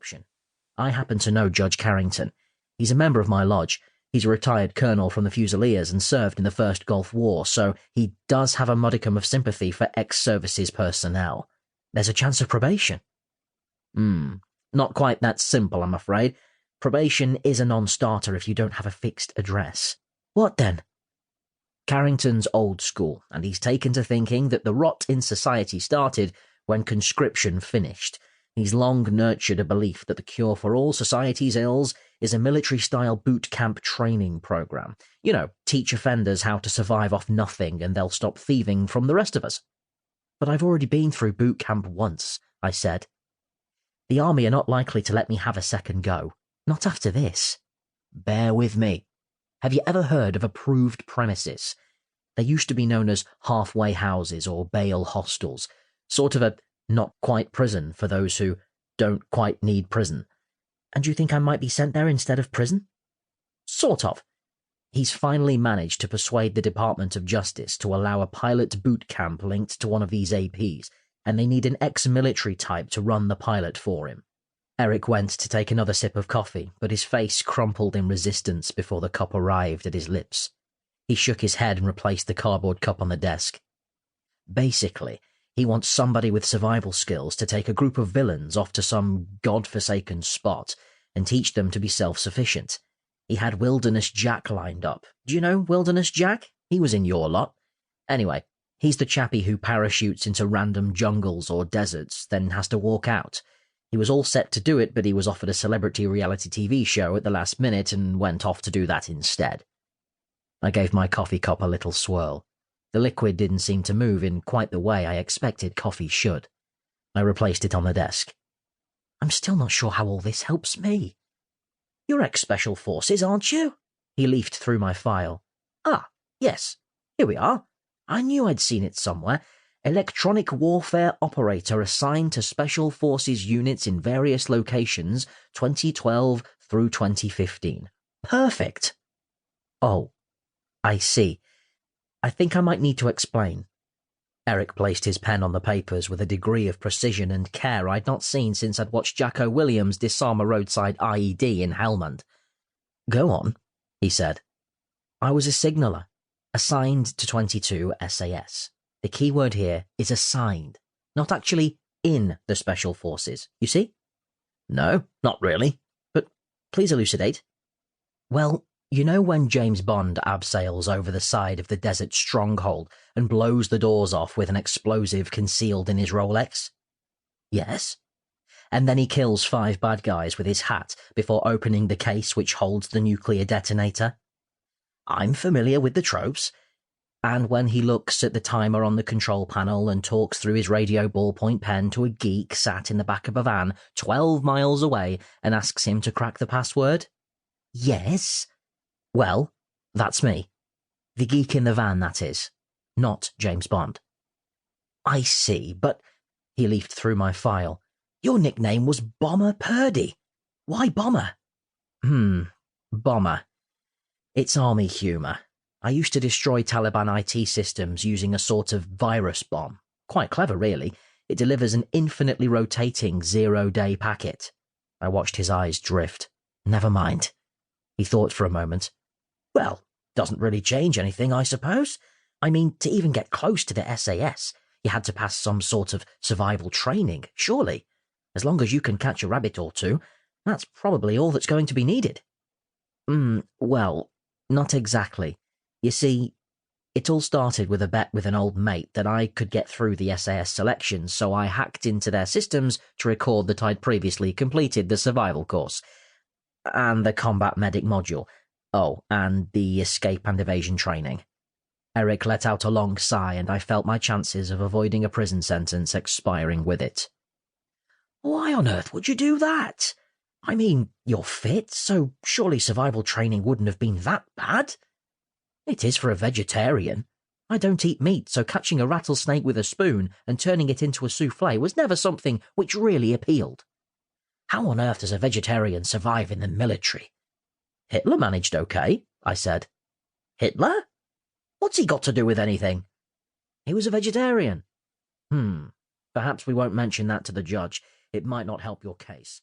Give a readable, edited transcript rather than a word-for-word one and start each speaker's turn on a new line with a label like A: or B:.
A: option. I happen to know Judge Carrington. He's a member of my lodge. He's a retired colonel from the Fusiliers and served in the First Gulf War, so he does have a modicum of sympathy for ex-services personnel. There's a chance of probation. Not quite that simple, I'm afraid. Probation is a non-starter if you don't have a fixed address. What then? Carrington's old school, and he's taken to thinking that the rot in society started when conscription finished. He's long nurtured a belief that the cure for all society's ills is a military-style boot camp training program. You know, teach offenders how to survive off nothing and they'll stop thieving from the rest of us. But I've already been through boot camp once, I said. The army are not likely to let me have a second go. Not after this. Bear with me. Have you ever heard of approved premises? They used to be known as halfway houses or bail hostels, sort of a not-quite prison for those who don't quite need prison. And you think I might be sent there instead of prison? Sort of. He's finally managed to persuade the Department of Justice to allow a pilot boot camp linked to one of these APs, and they need an ex-military type to run the pilot for him. Eric went to take another sip of coffee, but his face crumpled in resistance before the cup arrived at his lips. He shook his head and replaced the cardboard cup on the desk. Basically, he wants somebody with survival skills to take a group of villains off to some god-forsaken spot and teach them to be self-sufficient. He had Wilderness Jack lined up. Do you know Wilderness Jack? He was in your lot. Anyway, he's the chappie who parachutes into random jungles or deserts, then has to walk out. He was all set to do it, but he was offered a celebrity reality TV show at the last minute and went off to do that instead. I gave my coffee cup a little swirl. The liquid didn't seem to move in quite the way I expected coffee should. I replaced it on the desk. I'm still not sure how all this helps me. You're ex-Special Forces, aren't you? He leafed through my file. Ah, yes. Here we are. I knew I'd seen it somewhere. Electronic Warfare Operator assigned to Special Forces units in various locations, 2012 through 2015. Perfect. Oh, I see. I think I might need to explain. Eric placed his pen on the papers with a degree of precision and care I'd not seen since I'd watched Jacko Williams disarm a roadside IED in Helmand. Go on, he said. I was a signaller, assigned to 22 SAS. The key word here is assigned, not actually in the Special Forces, you see? No, not really, but please elucidate. Well, you know when James Bond abseils over the side of the desert stronghold and blows the doors off with an explosive concealed in his Rolex? Yes. And then he kills 5 bad guys with his hat before opening the case which holds the nuclear detonator? I'm familiar with the tropes. And when he looks at the timer on the control panel and talks through his radio ballpoint pen to a geek sat in the back of a van 12 miles away and asks him to crack the password? Yes. Well, that's me. The geek in the van, that is. Not James Bond. I see, but he leafed through my file. Your nickname was Bomber Purdy. Why Bomber? Bomber. It's army humour. I used to destroy Taliban IT systems using a sort of virus bomb. Quite clever, really. It delivers an infinitely rotating 0-day packet. I watched his eyes drift. Never mind. He thought for a moment. Well, doesn't really change anything, I suppose. I mean, to even get close to the SAS, you had to pass some sort of survival training, surely. As long as you can catch a rabbit or two, that's probably all that's going to be needed. Well, not exactly. You see, it all started with a bet with an old mate that I could get through the SAS selection, so I hacked into their systems to record that I'd previously completed the survival course. And the combat medic module. Oh, and the escape and evasion training. Eric let out a long sigh, and I felt my chances of avoiding a prison sentence expiring with it. Why on earth would you do that? I mean, you're fit, so surely survival training wouldn't have been that bad. It is for a vegetarian. I don't eat meat, so catching a rattlesnake with a spoon and turning it into a souffle was never something which really appealed. How on earth does a vegetarian survive in the military? Hitler managed okay, I said. Hitler? What's he got to do with anything? He was a vegetarian. Perhaps we won't mention that to the judge. It might not help your case.